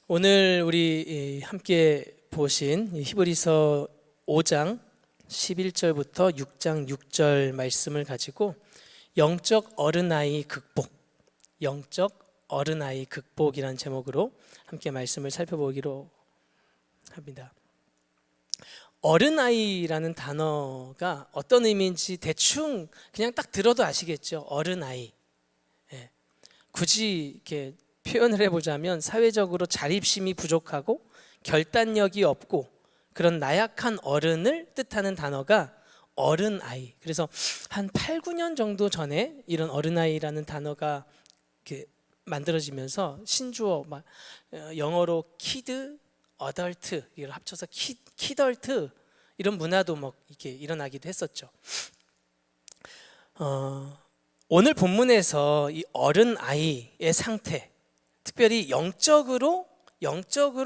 오늘 우리 함께 보신 히브리서 5장 11절부터 6장 6절 말씀을 가지고 영적 어른아이 극복이라는 제목으로 함께 말씀을 살펴보기로 합니다. 어른아이라는 단어가 어떤 의미인지 대충 그냥 딱 들어도 아시겠죠? 어른아이. 굳이 이렇게 표현을 해보자면 사회적으로 자립심이 부족하고 결단력이 없고 그런 나약한 어른을 뜻하는 단어가 어른아이. 그래서 한 8, 9년 정도 전에 이런 어른아이라는 단어가 이렇게 만들어지면서 신주어 영어로 키드, 어덜트 이걸 합쳐서 키덜트 이런 문화도 이렇게 일어나기도 했었죠. 오늘 본문에서 이 어른아이의 상태, 특별히 영적으로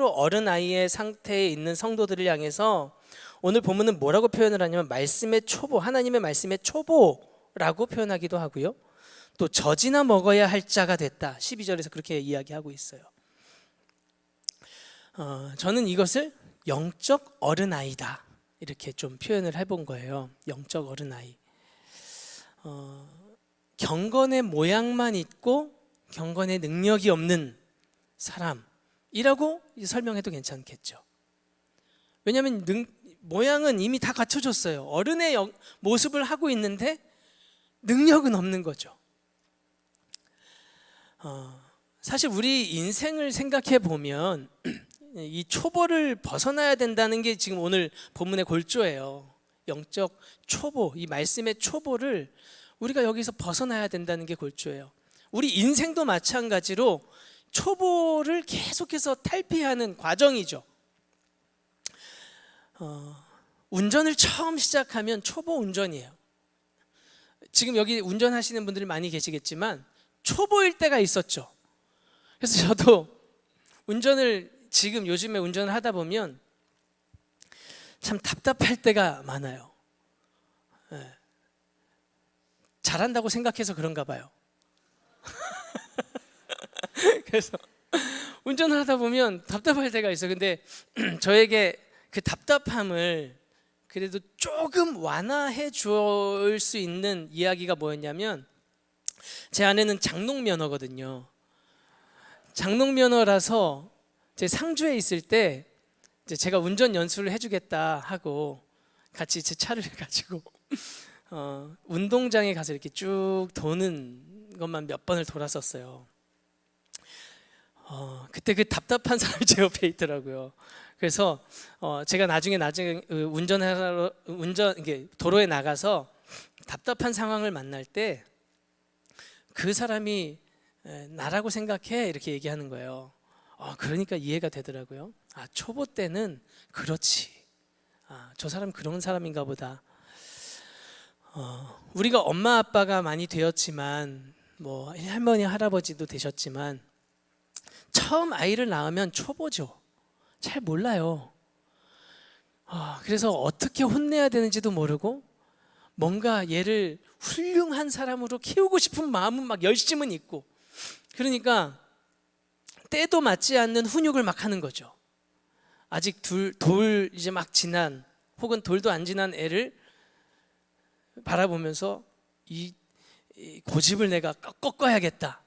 어른아이의 상태에 있는 성도들을 향해서 오늘 본문은 뭐라고 표현을 하냐면 말씀의 초보, 하나님의 말씀의 초보라고 표현하기도 하고요. 또 젖이나 먹어야 할 자가 됐다. 12절에서 그렇게 이야기하고 있어요. 저는 이것을 영적 어른아이다 이렇게 좀 표현을 해본 거예요. 영적 어른아이. 경건의 모양만 있고 경건의 능력이 없는 사람이라고 설명해도 괜찮겠죠. 왜냐하면 모양은 이미 다 갖춰졌어요. 어른의 모습을 하고 있는데 능력은 없는 거죠. 사실 우리 인생을 생각해 보면 이 초보를 벗어나야 된다는 게 지금 오늘 본문의 골조예요. 영적 초보, 이 말씀의 초보를 우리가 여기서 벗어나야 된다는 게 골조예요. 우리 인생도 마찬가지로 초보를 계속해서 탈피하는 과정이죠. 운전을 처음 시작하면 초보 운전이에요. 지금 여기 운전하시는 분들이 많이 계시겠지만 초보일 때가 있었죠. 그래서 저도 지금 요즘에 운전을 하다 보면 참 답답할 때가 많아요. 잘한다고 생각해서 그런가 봐요. 그래서 운전을 하다 보면 답답할 때가 있어요. 근데 저에게 그 답답함을 그래도 조금 완화해 줄 수 있는 이야기가 뭐였냐면 제 아내는 장롱면허거든요. 장롱면허라서 제 상주에 있을 때 이제 제가 운전 연수를 해주겠다 하고 같이 제 차를 가지고 운동장에 가서 이렇게 쭉 도는 것만 몇 번을 돌았었어요. 그때 그 답답한 사람이 제 옆에 있더라고요. 그래서 제가 나중에 이게 도로에 나가서 답답한 상황을 만날 때 그 사람이 나라고 생각해 이렇게 얘기하는 거예요. 그러니까 이해가 되더라고요. 초보 때는 그렇지. 저 사람 그런 사람인가 보다. 우리가 엄마 아빠가 많이 되었지만 할머니 할아버지도 되셨지만 처음 아이를 낳으면 초보죠. 잘 몰라요. 그래서 어떻게 혼내야 되는지도 모르고 뭔가 얘를 훌륭한 사람으로 키우고 싶은 마음은 열심은 있고 그러니까 때도 맞지 않는 훈육을 막 하는 거죠. 아직 돌 이제 막 지난 혹은 돌도 안 지난 애를 바라보면서 이 고집을 내가 꺾어야겠다.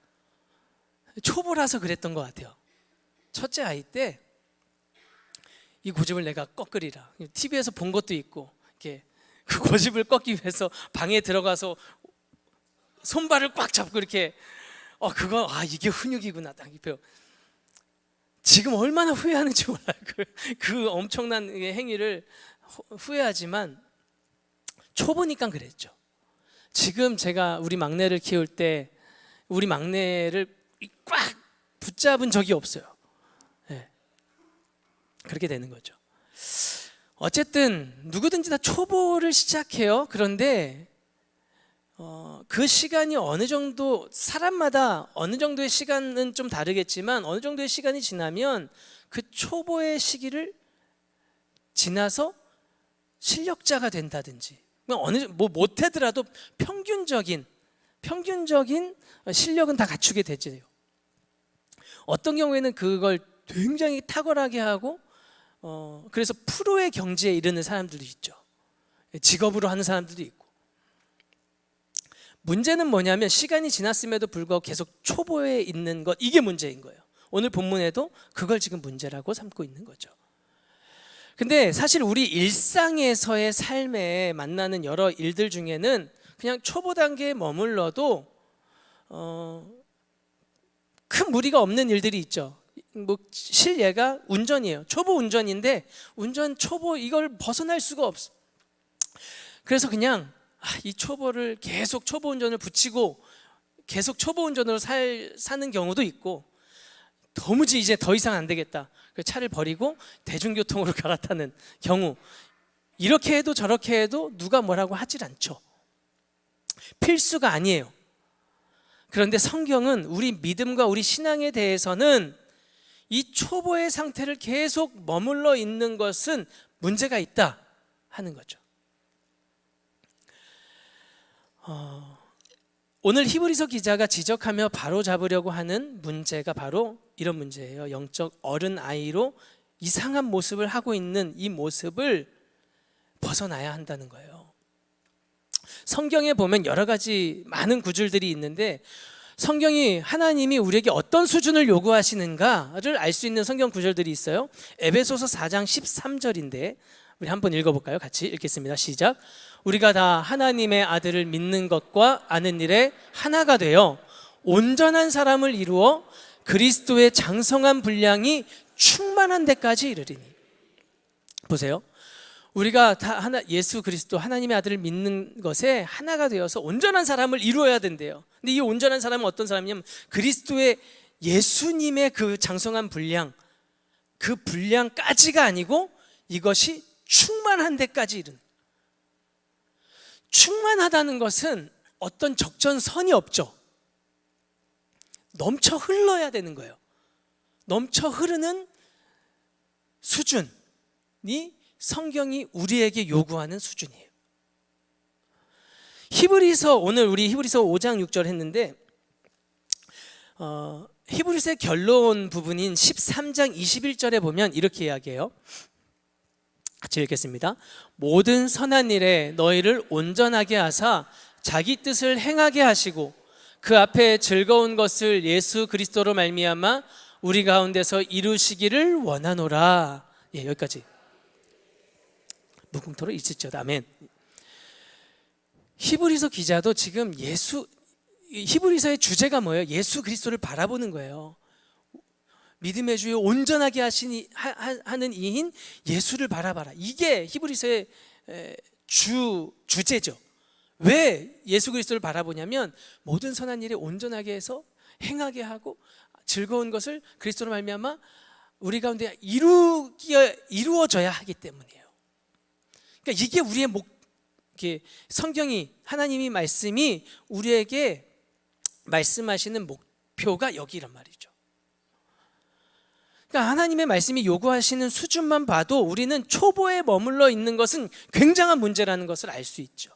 초보라서 그랬던 것 같아요. 첫째 아이 때 이 고집을 내가 꺾으리라. TV에서 본 것도 있고 이렇게 그 고집을 꺾기 위해서 방에 들어가서 손발을 꽉 잡고 이렇게 이게 훈육이구나 딱 입혀요. 지금 얼마나 후회하는지 몰라요. 그 엄청난 행위를 후회하지만 초보니까 그랬죠. 지금 제가 우리 막내를 키울 때 우리 막내를 꽉 붙잡은 적이 없어요. 그렇게 되는 거죠. 어쨌든 누구든지 다 초보를 시작해요. 그런데 그 시간이 어느 정도 사람마다 어느 정도의 시간은 좀 다르겠지만 어느 정도의 시간이 지나면 그 초보의 시기를 지나서 실력자가 된다든지 못하더라도 평균적인 실력은 다 갖추게 되죠. 어떤 경우에는 그걸 굉장히 탁월하게 하고 그래서 프로의 경지에 이르는 사람들도 있죠. 직업으로 하는 사람들도 있고. 문제는 뭐냐면 시간이 지났음에도 불구하고 계속 초보에 있는 것, 이게 문제인 거예요. 오늘 본문에도 그걸 지금 문제라고 삼고 있는 거죠. 근데 사실 우리 일상에서의 삶에 만나는 여러 일들 중에는 그냥 초보 단계에 머물러도 큰 무리가 없는 일들이 있죠. 뭐 실예가 운전이에요. 초보 운전인데 운전 초보 이걸 벗어날 수가 없어. 그래서 그냥 이 초보를 계속 초보 운전을 붙이고 계속 초보 운전으로 사는 경우도 있고, 도무지 이제 더 이상 안 되겠다, 그 차를 버리고 대중교통으로 갈아타는 경우. 이렇게 해도 저렇게 해도 누가 뭐라고 하질 않죠. 필수가 아니에요. 그런데 성경은 우리 믿음과 우리 신앙에 대해서는 이 초보의 상태를 계속 머물러 있는 것은 문제가 있다 하는 거죠. 오늘 히브리서 기자가 지적하며 바로잡으려고 하는 문제가 바로 이런 문제예요. 영적 어른아이로 이상한 모습을 하고 있는 이 모습을 벗어나야 한다는 거예요. 성경에 보면 여러 가지 많은 구절들이 있는데, 성경이 하나님이 우리에게 어떤 수준을 요구하시는가를 알 수 있는 성경 구절들이 있어요. 에베소서 4장 13절인데 우리 한번 읽어볼까요? 같이 읽겠습니다. 시작. 우리가 다 하나님의 아들을 믿는 것과 아는 일에 하나가 되어 온전한 사람을 이루어 그리스도의 장성한 분량이 충만한 데까지 이르리니. 보세요. 우리가 다 예수 그리스도 하나님의 아들을 믿는 것에 하나가 되어서 온전한 사람을 이루어야 된대요. 근데 이 온전한 사람은 어떤 사람이냐면 그리스도의 예수님의 그 장성한 분량, 그 분량까지가 아니고 이것이 충만한 데까지 이르는. 충만하다는 것은 어떤 적정선이 없죠. 넘쳐 흘러야 되는 거예요. 넘쳐 흐르는 수준이 성경이 우리에게 요구하는 수준이에요. 오늘 우리 히브리서 5장 6절 했는데 히브리서의 결론 부분인 13장 21절에 보면 이렇게 이야기해요. 같이 읽겠습니다. 모든 선한 일에 너희를 온전하게 하사 자기 뜻을 행하게 하시고 그 앞에 즐거운 것을 예수 그리스도로 말미암아 우리 가운데서 이루시기를 원하노라. 예, 여기까지. 무궁토로 있으죠. 아멘. 히브리서 기자도 지금 히브리서의 주제가 뭐예요? 예수 그리스도를 바라보는 거예요. 믿음의 주요 온전하게 하는 이인 예수를 바라봐라. 이게 히브리서의 주제죠. 왜 예수 그리스도를 바라보냐면 모든 선한 일에 온전하게 해서 행하게 하고 즐거운 것을 그리스도로 말미암아 우리 가운데 이루어져야 하기 때문이에요. 그러니까 이게 우리의 성경이 하나님이 말씀이 우리에게 말씀하시는 목표가 여기란 말이죠. 그러니까 하나님의 말씀이 요구하시는 수준만 봐도 우리는 초보에 머물러 있는 것은 굉장한 문제라는 것을 알 수 있죠.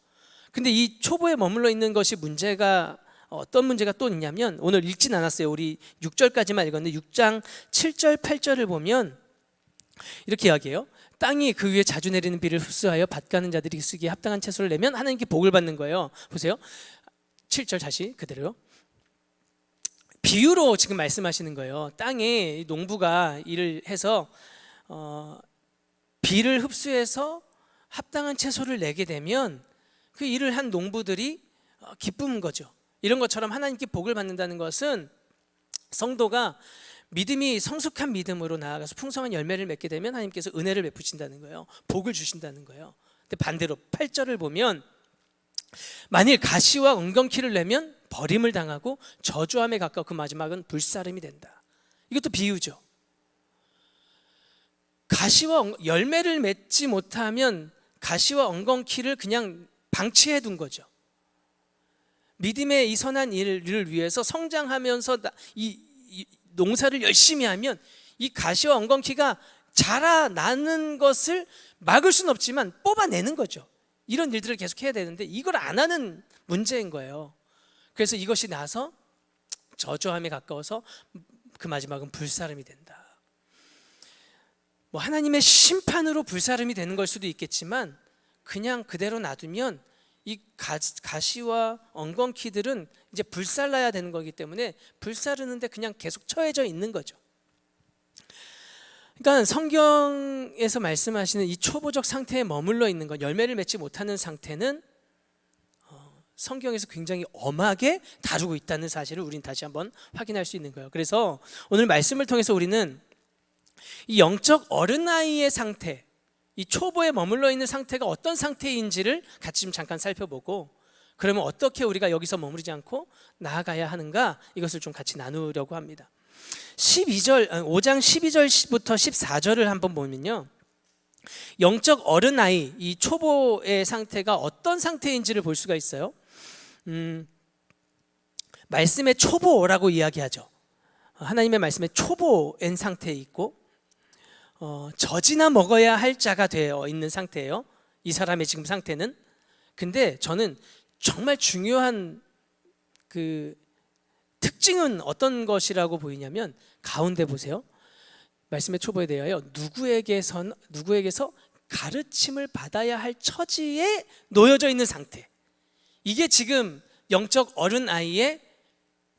근데 이 초보에 머물러 있는 것이 문제가 어떤 문제가 또 있냐면, 오늘 읽진 않았어요. 우리 6절까지만 읽었는데 6장 7절 8절을 보면 이렇게 이야기해요. 땅이 그 위에 자주 내리는 비를 흡수하여 밭 가는 자들이 쓰기에 합당한 채소를 내면 하나님께 복을 받는 거예요. 보세요. 7절 다시 그대로요. 비유로 지금 말씀하시는 거예요. 땅에 농부가 일을 해서 비를 흡수해서 합당한 채소를 내게 되면 그 일을 한 농부들이 기쁜 거죠. 이런 것처럼 하나님께 복을 받는다는 것은 성도가 믿음이 성숙한 믿음으로 나아가서 풍성한 열매를 맺게 되면 하나님께서 은혜를 베푸신다는 거예요. 복을 주신다는 거예요. 근데 반대로 8절을 보면 만일 가시와 엉겅퀴를 내면 버림을 당하고 저주함에 가까워 그 마지막은 불사름이 된다. 이것도 비유죠. 가시와 열매를 맺지 못하면 가시와 엉겅퀴를 그냥 방치해 둔 거죠. 믿음의 이 선한 일을 위해서 성장하면서 이 농사를 열심히 하면 이 가시와 엉겅퀴가 자라나는 것을 막을 수는 없지만 뽑아내는 거죠. 이런 일들을 계속 해야 되는데 이걸 안 하는 문제인 거예요. 그래서 이것이 나서 저주함에 가까워서 그 마지막은 불사름이 된다. 뭐 하나님의 심판으로 불사름이 되는 걸 수도 있겠지만 그냥 그대로 놔두면 이 가시와 엉겅퀴들은 이제 불살라야 되는 거기 때문에 불사르는데 그냥 계속 처해져 있는 거죠. 그러니까 성경에서 말씀하시는 이 초보적 상태에 머물러 있는 것, 열매를 맺지 못하는 상태는 성경에서 굉장히 엄하게 다루고 있다는 사실을 우리는 다시 한번 확인할 수 있는 거예요. 그래서 오늘 말씀을 통해서 우리는 이 영적 어른아이의 상태, 이 초보에 머물러 있는 상태가 어떤 상태인지를 같이 좀 잠깐 살펴보고, 그러면 어떻게 우리가 여기서 머무르지 않고 나아가야 하는가, 이것을 좀 같이 나누려고 합니다. 5장 12절부터 14절을 한번 보면요, 영적 어른아이, 이 초보의 상태가 어떤 상태인지를 볼 수가 있어요. 말씀의 초보라고 이야기하죠. 하나님의 말씀의 초보인 상태에 있고 젖이나 먹어야 할 자가 되어 있는 상태예요. 이 사람의 지금 상태는. 근데 저는 정말 중요한 그 특징은 어떤 것이라고 보이냐면, 가운데 보세요. 말씀의 초보에 대하여 누구에게서 가르침을 받아야 할 처지에 놓여져 있는 상태. 이게 지금 영적 어른아이의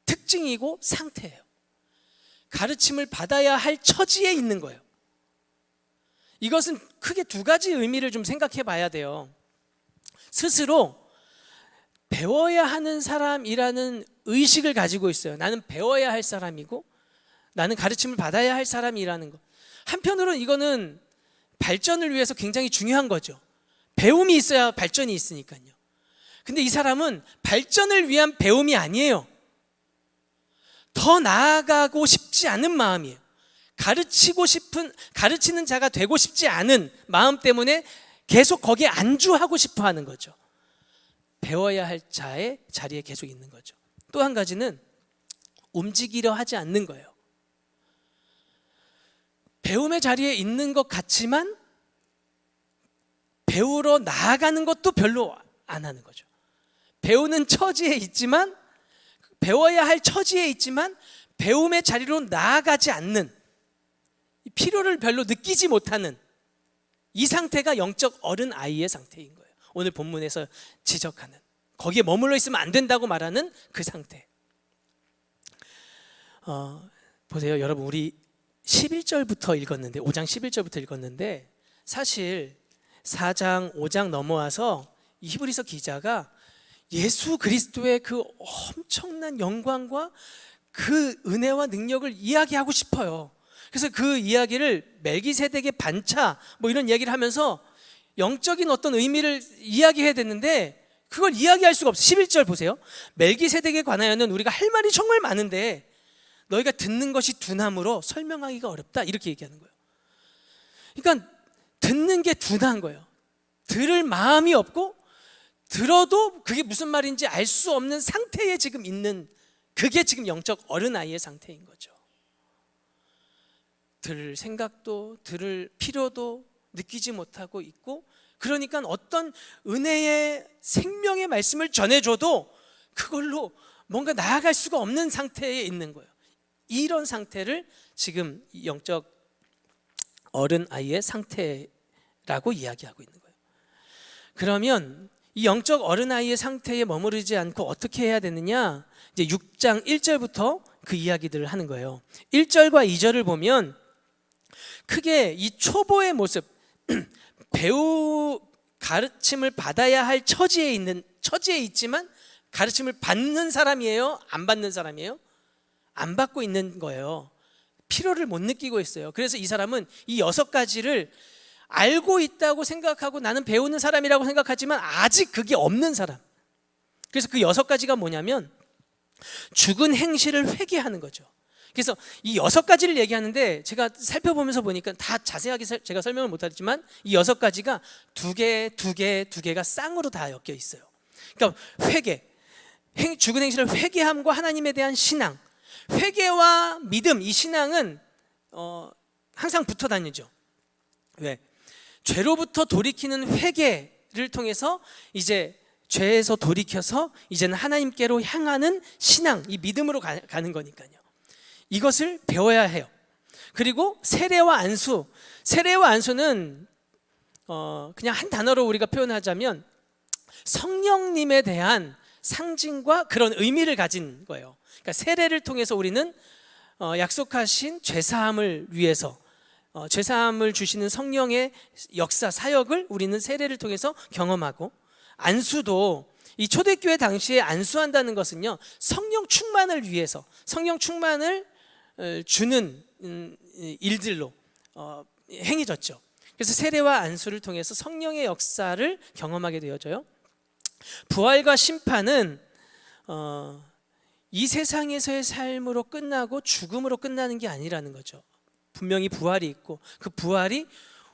특징이고 상태예요. 가르침을 받아야 할 처지에 있는 거예요. 이것은 크게 두 가지 의미를 좀 생각해 봐야 돼요. 스스로 배워야 하는 사람이라는 의식을 가지고 있어요. 나는 배워야 할 사람이고 나는 가르침을 받아야 할 사람이라는 것. 한편으로는 이거는 발전을 위해서 굉장히 중요한 거죠. 배움이 있어야 발전이 있으니까요. 근데 이 사람은 발전을 위한 배움이 아니에요. 더 나아가고 싶지 않은 마음이에요. 가르치는 자가 되고 싶지 않은 마음 때문에 계속 거기에 안주하고 싶어 하는 거죠. 배워야 할 자의 자리에 계속 있는 거죠. 또 한 가지는 움직이려 하지 않는 거예요. 배움의 자리에 있는 것 같지만 배우러 나아가는 것도 별로 안 하는 거죠. 배우는 처지에 있지만, 배워야 할 처지에 있지만 배움의 자리로 나아가지 않는, 필요를 별로 느끼지 못하는 이 상태가 영적 어른아이의 상태인 거예요. 오늘 본문에서 지적하는, 거기에 머물러 있으면 안 된다고 말하는 그 상태. 보세요, 여러분, 우리 11절부터 읽었는데, 5장 11절부터 읽었는데, 사실 4장 5장 넘어와서 이 히브리서 기자가 예수 그리스도의 그 엄청난 영광과 그 은혜와 능력을 이야기하고 싶어요. 그래서 그 이야기를 멜기세덱의 반차 뭐 이런 이야기를 하면서 영적인 어떤 의미를 이야기해야 되는데 그걸 이야기할 수가 없어요. 11절 보세요. 멜기세덱에 관하여는 우리가 할 말이 정말 많은데 너희가 듣는 것이 둔함으로 설명하기가 어렵다, 이렇게 얘기하는 거예요. 그러니까 듣는 게 둔한 거예요. 들을 마음이 없고 들어도 그게 무슨 말인지 알 수 없는 상태에 지금 있는, 그게 지금 영적 어른아이의 상태인 거죠. 들을 생각도 들을 필요도 느끼지 못하고 있고, 그러니까 어떤 은혜의 생명의 말씀을 전해줘도 그걸로 뭔가 나아갈 수가 없는 상태에 있는 거예요. 이런 상태를 지금 영적 어른아이의 상태라고 이야기하고 있는 거예요. 그러면 이 영적 어른아이의 상태에 머무르지 않고 어떻게 해야 되느냐, 이제 6장 1절부터 그 이야기들을 하는 거예요. 1절과 2절을 보면 크게 이 초보의 모습, 가르침을 받아야 할 처지에 있지만 가르침을 받는 사람이에요? 안 받는 사람이에요? 안 받고 있는 거예요. 필요를 못 느끼고 있어요. 그래서 이 사람은 이 6가지를 알고 있다고 생각하고 나는 배우는 사람이라고 생각하지만 아직 그게 없는 사람. 그래서 그 6가지가 뭐냐면 죽은 행실을 회개하는 거죠. 그래서 이 6가지를 얘기하는데 제가 살펴보면서 보니까 다 자세하게 제가 설명을 못하지만 이 6가지가 두 개가 쌍으로 다 엮여 있어요. 그러니까 죽은 행실을 회개함과 하나님에 대한 신앙, 회개와 믿음, 이 신앙은 항상 붙어 다니죠. 왜? 죄로부터 돌이키는 회개를 통해서 이제 죄에서 돌이켜서 이제는 하나님께로 향하는 신앙, 이 믿음으로 가는 거니까요. 이것을 배워야 해요. 그리고 세례와 안수. 세례와 안수는 그냥 한 단어로 우리가 표현하자면 성령님에 대한 상징과 그런 의미를 가진 거예요. 그러니까 세례를 통해서 우리는 약속하신 죄사함을 위해서 죄사함을 주시는 성령의 역사, 사역을 우리는 세례를 통해서 경험하고, 안수도 이 초대교회 당시에 안수한다는 것은요, 성령 충만을 위해서, 성령 충만을 주는 일들로 행해졌죠. 그래서 세례와 안수를 통해서 성령의 역사를 경험하게 되어져요. 부활과 심판은 이 세상에서의 삶으로 끝나고 죽음으로 끝나는 게 아니라는 거죠. 분명히 부활이 있고, 그 부활이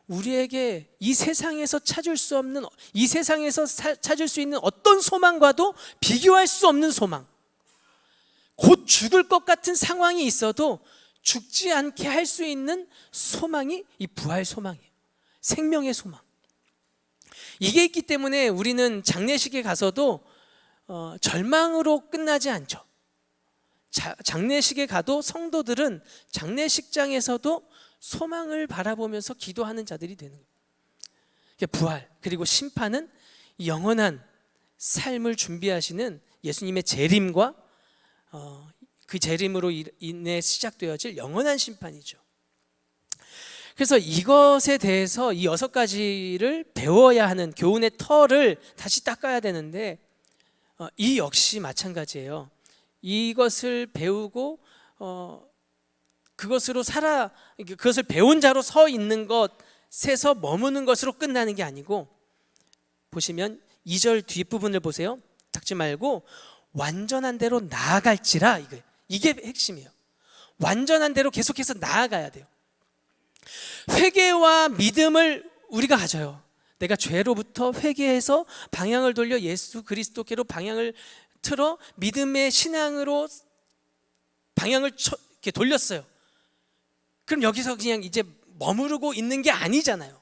우리에게 이 세상에서 찾을 수 없는, 이 세상에서 찾을 수 있는 어떤 소망과도 비교할 수 없는 소망, 곧 죽을 것 같은 상황이 있어도 죽지 않게 할 수 있는 소망이 이 부활 소망이에요. 생명의 소망. 이게 있기 때문에 우리는 장례식에 가서도 절망으로 끝나지 않죠. 장례식에 가도 성도들은 장례식장에서도 소망을 바라보면서 기도하는 자들이 되는 거예요. 부활 그리고 심판은 영원한 삶을 준비하시는 예수님의 재림과 그 재림으로 인해 시작되어질 영원한 심판이죠. 그래서 이것에 대해서 이 6가지를 배워야 하는 교훈의 털을 다시 닦아야 되는데, 이 역시 마찬가지예요. 이것을 배우고 그것을 배운 자로 서 있는 것에서 머무는 것으로 끝나는 게 아니고, 보시면 2절 뒷부분을 보세요. 닦지 말고 완전한 대로 나아갈지라. 이게 핵심이에요. 완전한 대로 계속해서 나아가야 돼요. 회개와 믿음을 우리가 가져요. 내가 죄로부터 회개해서 방향을 돌려 예수 그리스도께로 방향을 틀어 믿음의 신앙으로 방향을 이렇게 돌렸어요. 그럼 여기서 그냥 이제 머무르고 있는 게 아니잖아요.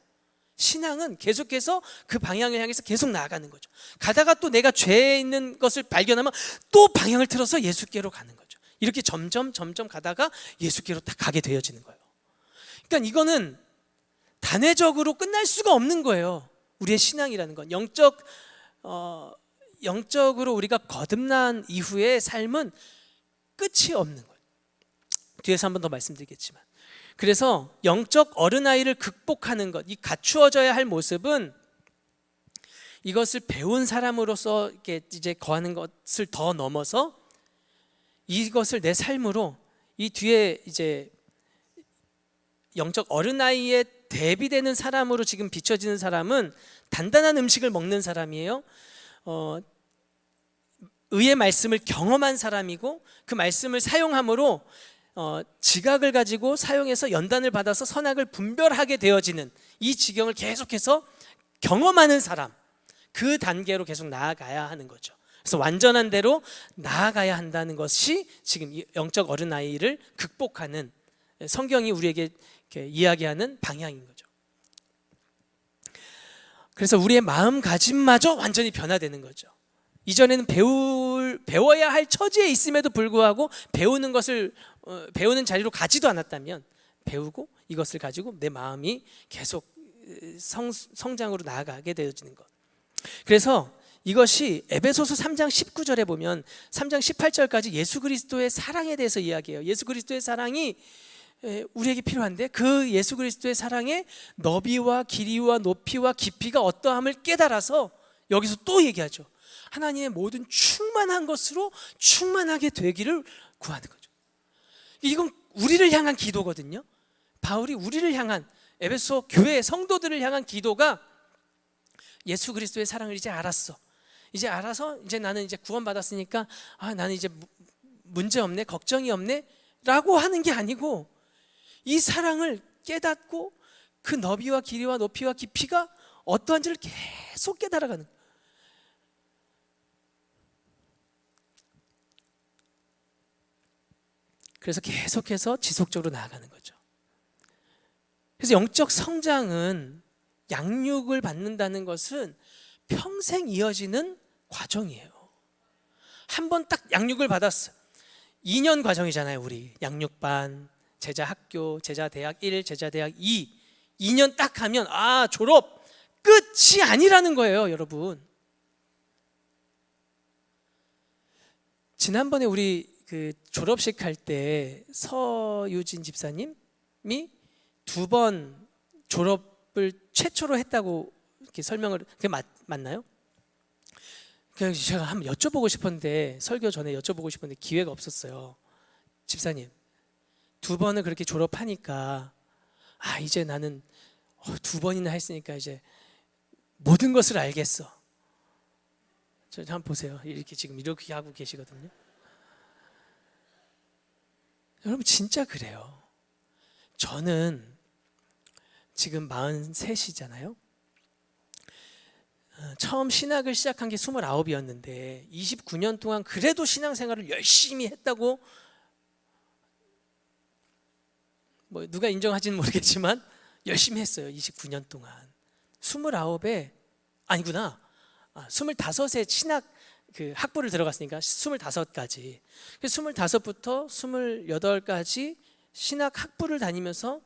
신앙은 계속해서 그 방향을 향해서 계속 나아가는 거죠. 가다가 또 내가 죄에 있는 것을 발견하면 또 방향을 틀어서 예수께로 가는 거죠. 이렇게 점점 가다가 예수께로 딱 가게 되어지는 거예요. 그러니까 이거는 단회적으로 끝날 수가 없는 거예요. 우리의 신앙이라는 건 영적으로 우리가 거듭난 이후의 삶은 끝이 없는 거예요. 뒤에서 한 번 더 말씀드리겠지만, 그래서 영적 어른아이를 극복하는 것, 이 갖추어져야 할 모습은 이것을 배운 사람으로서 이렇게 이제 거하는 것을 더 넘어서 이것을 내 삶으로, 이 뒤에 이제 영적 어른아이에 대비되는 사람으로 지금 비춰지는 사람은 단단한 음식을 먹는 사람이에요. 의의 말씀을 경험한 사람이고, 그 말씀을 사용함으로 지각을 가지고 사용해서 연단을 받아서 선악을 분별하게 되어지는 이 지경을 계속해서 경험하는 사람, 그 단계로 계속 나아가야 하는 거죠. 그래서 완전한 대로 나아가야 한다는 것이 지금 영적 어른아이를 극복하는, 성경이 우리에게 이렇게 이야기하는 방향인 거죠. 그래서 우리의 마음가짐마저 완전히 변화되는 거죠. 이전에는 배워야 할 처지에 있음에도 불구하고 배우는 자리로 가지도 않았다면, 배우고 이것을 가지고 내 마음이 계속 성장으로 나아가게 되어지는 것. 그래서 이것이 에베소서 3장 19절에 보면 3장 18절까지 예수 그리스도의 사랑에 대해서 이야기해요. 예수 그리스도의 사랑이 우리에게 필요한데, 그 예수 그리스도의 사랑의 너비와 길이와 높이와 깊이가 어떠함을 깨달아서 여기서 또 얘기하죠. 하나님의 모든 충만한 것으로 충만하게 되기를 구하는 거죠. 이건 우리를 향한 기도거든요. 바울이 우리를 향한, 에베소 교회 성도들을 향한 기도가 예수 그리스도의 사랑을 이제 알았어. 이제 알아서 이제 나는 이제 구원받았으니까 나는 이제 문제 없네, 걱정이 없네 라고 하는 게 아니고, 이 사랑을 깨닫고 그 너비와 길이와 높이와 깊이가 어떠한지를 계속 깨달아가는 거예요. 그래서 계속해서 지속적으로 나아가는 거죠. 그래서 영적 성장은, 양육을 받는다는 것은 평생 이어지는 과정이에요. 한 번 딱 양육을 받았어요. 2년 과정이잖아요. 우리 양육반, 제자 학교, 제자 대학 1, 제자 대학 2, 2년 딱 하면 졸업 끝이 아니라는 거예요, 여러분. 지난번에 우리 그 졸업식 할 때 서유진 집사님이 2번 졸업을 최초로 했다고 이렇게 설명을, 그게 맞나요? 그냥 제가 한번 여쭤보고 싶었는데, 설교 전에 여쭤보고 싶었는데 기회가 없었어요. 집사님, 2번을 그렇게 졸업하니까 이제 나는 2번이나 했으니까 이제 모든 것을 알겠어. 저 한번 보세요. 이렇게 지금 이렇게 하고 계시거든요. 여러분 진짜 그래요. 저는 지금 43이잖아요. 처음 신학을 시작한 게 29이었는데 29년 동안 그래도 신앙생활을 열심히 했다고, 뭐 누가 인정하지는 모르겠지만 열심히 했어요. 29년 동안. 29에 아니구나. 25에 신학 그 학부를 들어갔으니까 25까지. 25부터 28까지 신학 학부를 다니면서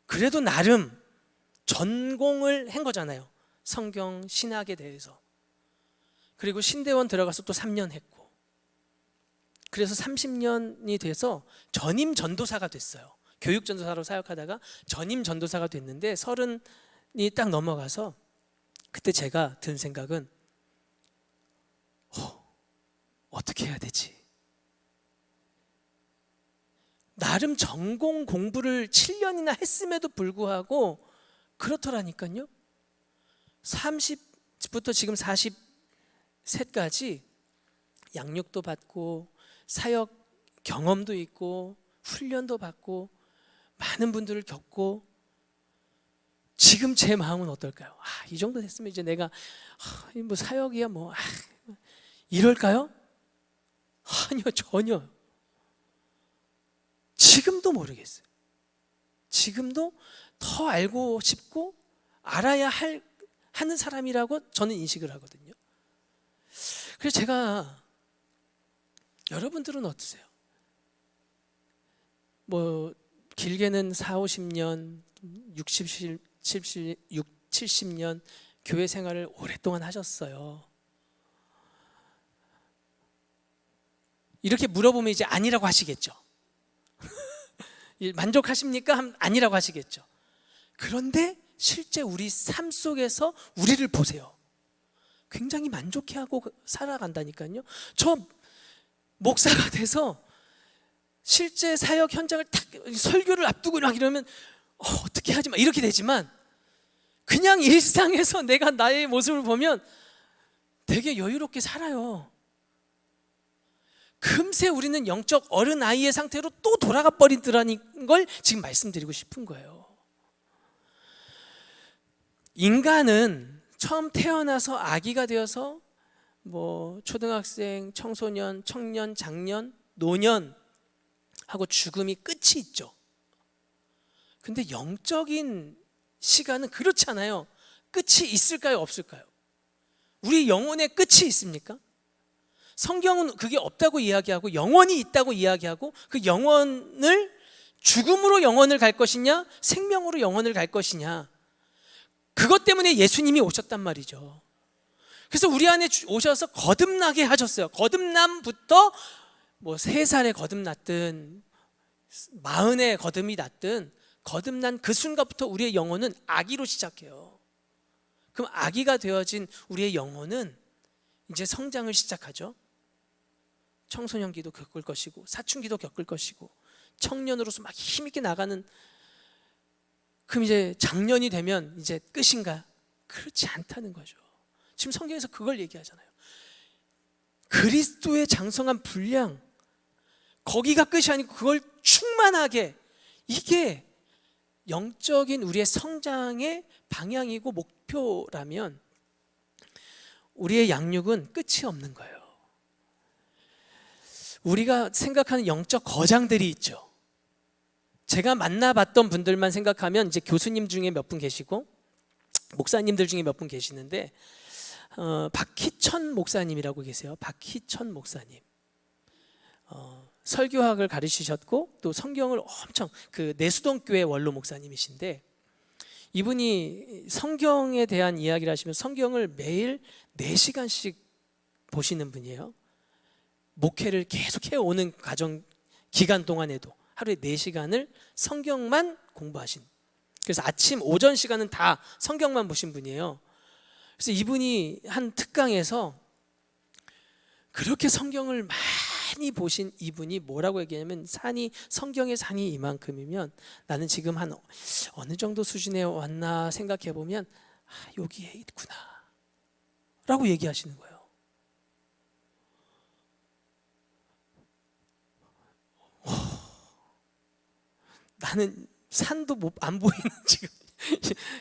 그래도 나름 전공을 한 거잖아요. 성경, 신학에 대해서. 그리고 신대원 들어가서 또 3년 했고, 그래서 30년이 돼서 전임 전도사가 됐어요. 교육 전도사로 사역하다가 전임 전도사가 됐는데 30이 딱 넘어가서 그때 제가 든 생각은 어떻게 해야 되지? 나름 전공 공부를 7년이나 했음에도 불구하고 그렇더라니까요. 30부터 지금 43까지 양육도 받고 사역 경험도 있고 훈련도 받고 많은 분들을 겪고, 지금 제 마음은 어떨까요? 이 정도 됐으면 이제 내가 뭐 사역이야 뭐 이럴까요? 아니요, 전혀. 지금도 모르겠어요. 지금도 더 알고 싶고 알아야 하는 사람이라고 저는 인식을 하거든요. 그래서 제가, 여러분들은 어떠세요? 뭐 길게는 4, 50년, 70년 교회 생활을 오랫동안 하셨어요. 이렇게 물어보면 이제 아니라고 하시겠죠. 만족하십니까? 아니라고 하시겠죠. 그런데 실제 우리 삶 속에서 우리를 보세요. 굉장히 만족해하고 살아간다니까요. 저 목사가 돼서 실제 사역 현장을 딱 설교를 앞두고 막 이러면 어떻게 하지 마 이렇게 되지만, 그냥 일상에서 내가 나의 모습을 보면 되게 여유롭게 살아요. 금세 우리는 영적 어른아이의 상태로 또 돌아가 버리더라는 걸 지금 말씀드리고 싶은 거예요. 인간은 처음 태어나서 아기가 되어서 뭐 초등학생, 청소년, 청년, 장년, 노년 하고 죽음이 끝이 있죠. 근데 영적인 시간은 그렇지 않아요. 끝이 있을까요? 없을까요? 우리 영혼의 끝이 있습니까? 성경은 그게 없다고 이야기하고 영원이 있다고 이야기하고, 그 영혼을 죽음으로 영혼을 갈 것이냐 생명으로 영혼을 갈 것이냐, 그것 때문에 예수님이 오셨단 말이죠. 그래서 우리 안에 오셔서 거듭나게 하셨어요. 거듭남부터 뭐 3살에 거듭났든 40에 거듭이 났든 거듭난 그 순간부터 우리의 영혼은 아기로 시작해요. 그럼 아기가 되어진 우리의 영혼은 이제 성장을 시작하죠. 청소년기도 겪을 것이고 사춘기도 겪을 것이고 청년으로서 막 힘있게 나가는, 그럼 이제 장년이 되면 이제 끝인가? 그렇지 않다는 거죠. 지금 성경에서 그걸 얘기하잖아요. 그리스도의 장성한 분량, 거기가 끝이 아니고 그걸 충만하게, 이게 영적인 우리의 성장의 방향이고 목표라면 우리의 양육은 끝이 없는 거예요. 우리가 생각하는 영적 거장들이 있죠. 제가 만나봤던 분들만 생각하면 이제 교수님 중에 몇 분 계시고 목사님들 중에 몇 분 계시는데, 박희천 목사님이라고 계세요. 박희천 목사님. 설교학을 가르치셨고 또 성경을 엄청 그 내수동 교회 원로 목사님이신데 이분이 성경에 대한 이야기를 하시면 성경을 매일 4시간씩 보시는 분이에요. 목회를 계속 해오는 과정 기간 동안에도 하루에 4시간을 성경만 공부하신, 그래서 아침 오전 시간은 다 성경만 보신 분이에요. 그래서 이분이 한 특강에서 그렇게 성경을 많이 보신 이분이 뭐라고 얘기하냐면 성경의 산이 이만큼이면 나는 지금 한 어느 정도 수준에 왔나 생각해 보면 여기에 있구나 라고 얘기하시는 거예요. 나는 산도 안 보이는 지금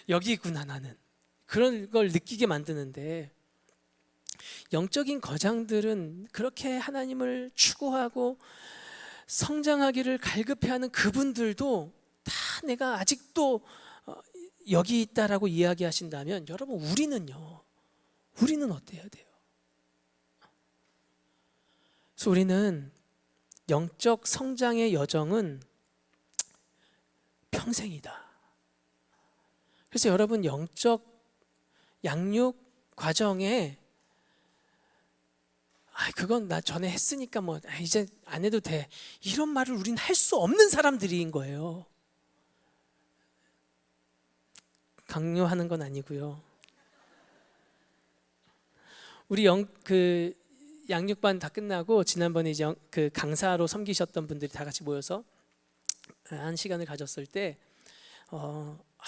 여기 있구나. 나는 그런 걸 느끼게 만드는데, 영적인 거장들은 그렇게 하나님을 추구하고 성장하기를 갈급해하는 그분들도 다 내가 아직도 여기 있다라고 이야기하신다면, 여러분 우리는요, 우리는 어때야 돼요? 그래서 우리는 영적 성장의 여정은 평생이다. 그래서 여러분 영적 양육 과정에 그건 나 전에 했으니까 뭐 이제 안 해도 돼, 이런 말을 우리는 할 수 없는 사람들인 거예요. 강요하는 건 아니고요. 우리 양육반 다 끝나고 지난번에 이제 그 강사로 섬기셨던 분들이 다 같이 모여서 한 시간을 가졌을 때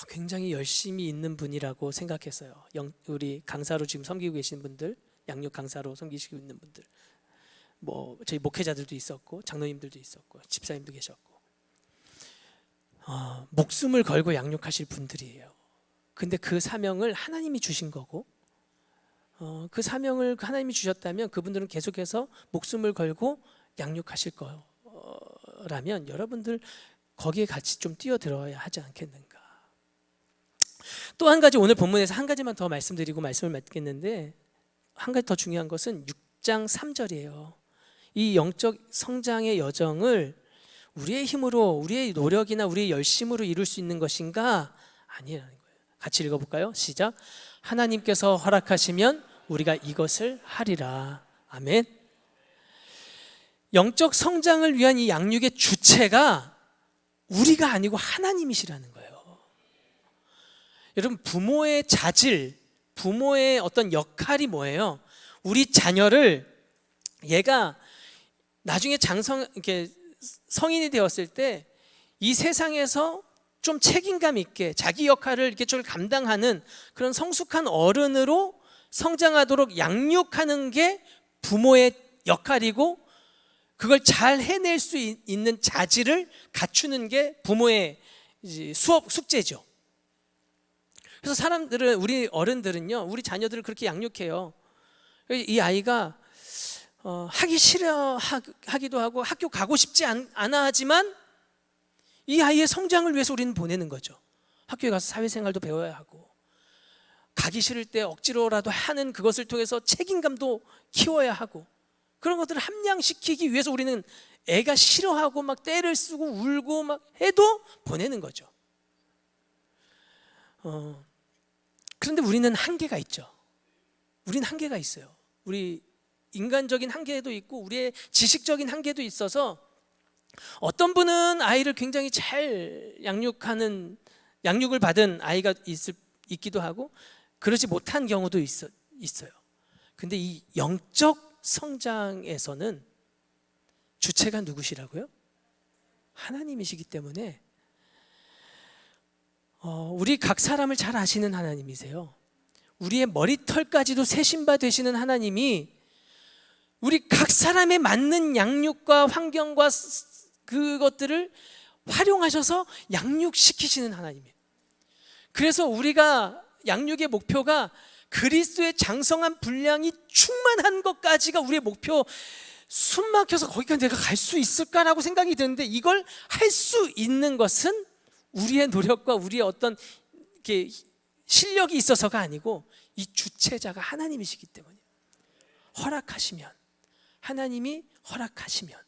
굉장히 열심히 있는 분이라고 생각했어요. 우리 강사로 지금 섬기고 계신 분들, 양육 강사로 섬기시고 있는 분들, 뭐 저희 목회자들도 있었고 장로님들도 있었고 집사님도 계셨고 목숨을 걸고 양육하실 분들이에요. 근데 그 사명을 하나님이 주신 거고, 그 사명을 하나님이 주셨다면 그분들은 계속해서 목숨을 걸고 양육하실 거라면 여러분들 거기에 같이 좀 뛰어들어야 하지 않겠는가. 또 한 가지, 오늘 본문에서 한 가지만 더 말씀드리고 말씀을 맺겠는데, 한 가지 더 중요한 것은 6장 3절이에요. 이 영적 성장의 여정을 우리의 힘으로, 우리의 노력이나 우리의 열심으로 이룰 수 있는 것인가? 아니라는 거예요. 같이 읽어볼까요? 시작. 하나님께서 허락하시면 우리가 이것을 하리라. 아멘. 영적 성장을 위한 이 양육의 주체가 우리가 아니고 하나님이시라는 거예요. 여러분, 부모의 자질, 부모의 어떤 역할이 뭐예요? 우리 자녀를 얘가 나중에 이렇게 성인이 되었을 때 이 세상에서 좀 책임감 있게 자기 역할을 이렇게 좀 감당하는 그런 성숙한 어른으로 성장하도록 양육하는 게 부모의 역할이고, 그걸 잘 해낼 수 있는 자질을 갖추는 게 부모의 숙제죠. 그래서 우리 어른들은요, 우리 자녀들을 그렇게 양육해요. 이 아이가 하기 싫어하기도 하고 학교 가고 싶지 않아 하지만 이 아이의 성장을 위해서 우리는 보내는 거죠. 학교에 가서 사회생활도 배워야 하고, 가기 싫을 때 억지로라도 하는 그것을 통해서 책임감도 키워야 하고, 그런 것들을 함양시키기 위해서 우리는 애가 싫어하고 막 떼를 쓰고 울고 막 해도 보내는 거죠. 그런데 우리는 한계가 있죠. 우리는 한계가 있어요. 우리 인간적인 한계도 있고 우리의 지식적인 한계도 있어서, 어떤 분은 아이를 굉장히 잘 양육을 받은 아이가 있기도 하고 그러지 못한 경우도 있어요. 근데 이 영적 성장에서는 주체가 누구시라고요? 하나님이시기 때문에 우리 각 사람을 잘 아시는 하나님이세요. 우리의 머리털까지도 세신 바 되시는 하나님이 우리 각 사람에 맞는 양육과 환경과 그것들을 활용하셔서 양육시키시는 하나님이에요. 그래서 우리가 양육의 목표가 그리스도의 장성한 분량이 충만한 것까지가 우리의 목표. 숨 막혀서 거기까지 내가 갈 수 있을까라고 생각이 드는데, 이걸 할 수 있는 것은 우리의 노력과 우리의 어떤 실력이 있어서가 아니고 이 주체자가 하나님이시기 때문에, 하나님이 허락하시면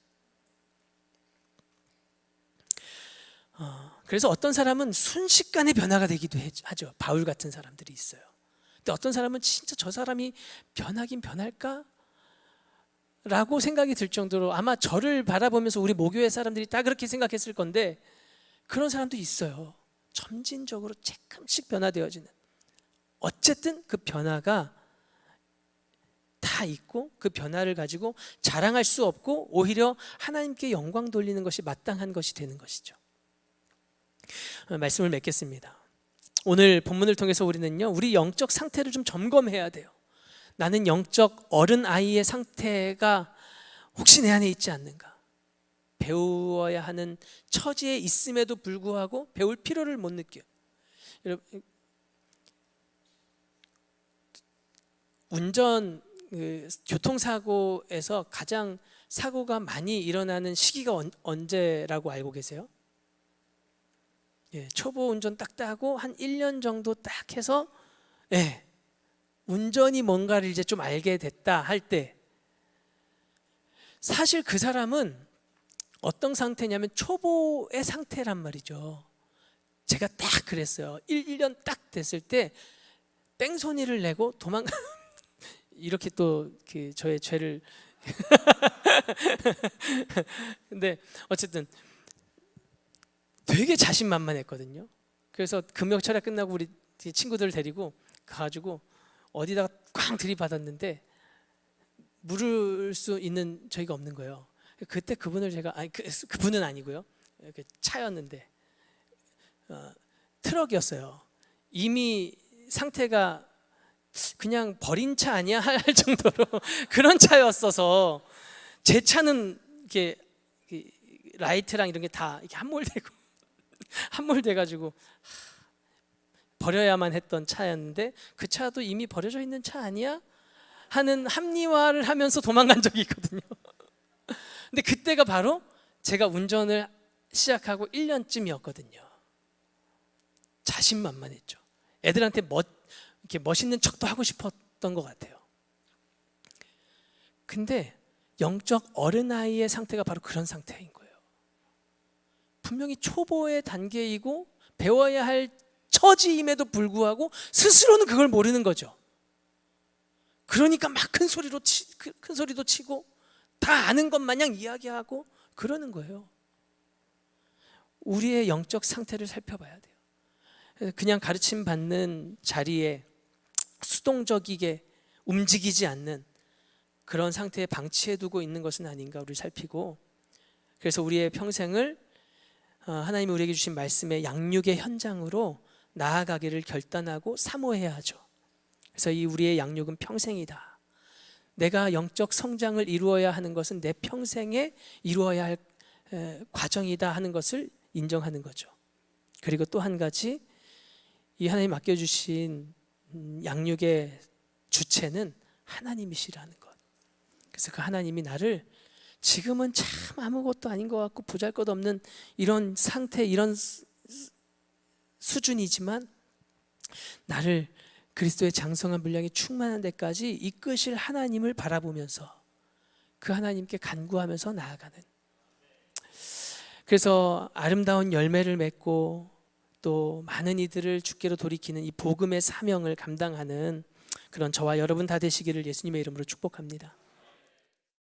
그래서 어떤 사람은 순식간에 변화가 되기도 하죠. 바울 같은 사람들이 있어요. 근데 어떤 사람은 진짜 저 사람이 변하긴 변할까? 라고 생각이 들 정도로, 아마 저를 바라보면서 우리 모교회 사람들이 다 그렇게 생각했을 건데, 그런 사람도 있어요. 점진적으로 조금씩 변화되어지는. 어쨌든 그 변화가 다 있고, 그 변화를 가지고 자랑할 수 없고 오히려 하나님께 영광 돌리는 것이 마땅한 것이 되는 것이죠. 말씀을 맺겠습니다. 오늘 본문을 통해서 우리는요, 우리 영적 상태를 좀 점검해야 돼요. 나는 영적 어른아이의 상태가 혹시 내 안에 있지 않는가? 배워야 하는 처지에 있음에도 불구하고 배울 필요를 못 느껴요. 여러분, 운전 교통사고에서 가장 사고가 많이 일어나는 시기가 언제라고 알고 계세요? 초보 운전 딱 따고 한 1년 정도 딱 해서 운전이 뭔가를 이제 좀 알게 됐다 할 때, 사실 그 사람은 어떤 상태냐면 초보의 상태란 말이죠. 제가 딱 그랬어요. 1년 딱 됐을 때 뺑소니를 내고 이렇게 또 저의 죄를 근데 어쨌든 되게 자신만만했거든요. 그래서 금요 철야 끝나고 우리 친구들 데리고 가가지고 어디다가 꽝 들이받았는데 물을 수 있는 저희가 없는 거예요. 그때 그분을 제가, 그분은 아니고요, 차였는데 트럭이었어요. 이미 상태가 그냥 버린 차 아니야 할 정도로 그런 차였어서, 제 차는 이렇게 라이트랑 이런 게 다 이렇게 함몰돼가지고 버려야만 했던 차였는데, 그 차도 이미 버려져 있는 차 아니야 하는 합리화를 하면서 도망간 적이 있거든요. 근데 그때가 바로 제가 운전을 시작하고 1년쯤이었거든요. 자신만만했죠. 애들한테 이렇게 멋있는 척도 하고 싶었던 것 같아요. 근데 영적 어른아이의 상태가 바로 그런 상태인 거예요. 분명히 초보의 단계이고 배워야 할 처지임에도 불구하고 스스로는 그걸 모르는 거죠. 그러니까 막 큰 소리도 치고 다 아는 것 마냥 이야기하고 그러는 거예요. 우리의 영적 상태를 살펴봐야 돼요. 그냥 가르침 받는 자리에 수동적이게 움직이지 않는 그런 상태에 방치해두고 있는 것은 아닌가 우리 살피고, 그래서 우리의 평생을 하나님이 우리에게 주신 말씀의 양육의 현장으로 나아가기를 결단하고 사모해야 하죠. 그래서 이 우리의 양육은 평생이다. 내가 영적 성장을 이루어야 하는 것은 내 평생에 이루어야 할 과정이다 하는 것을 인정하는 거죠. 그리고 또 한 가지, 이 하나님 맡겨주신 양육의 주체는 하나님이시라는 것. 그래서 그 하나님이 나를 지금은 참 아무것도 아닌 것 같고 보잘것없는 이런 상태, 이런 수준이지만 나를 그리스도의 장성한 분량이 충만한 데까지 이끄실 하나님을 바라보면서 그 하나님께 간구하면서 나아가는, 그래서 아름다운 열매를 맺고 또 많은 이들을 주께로 돌이키는 이 복음의 사명을 감당하는 그런 저와 여러분 다 되시기를 예수님의 이름으로 축복합니다.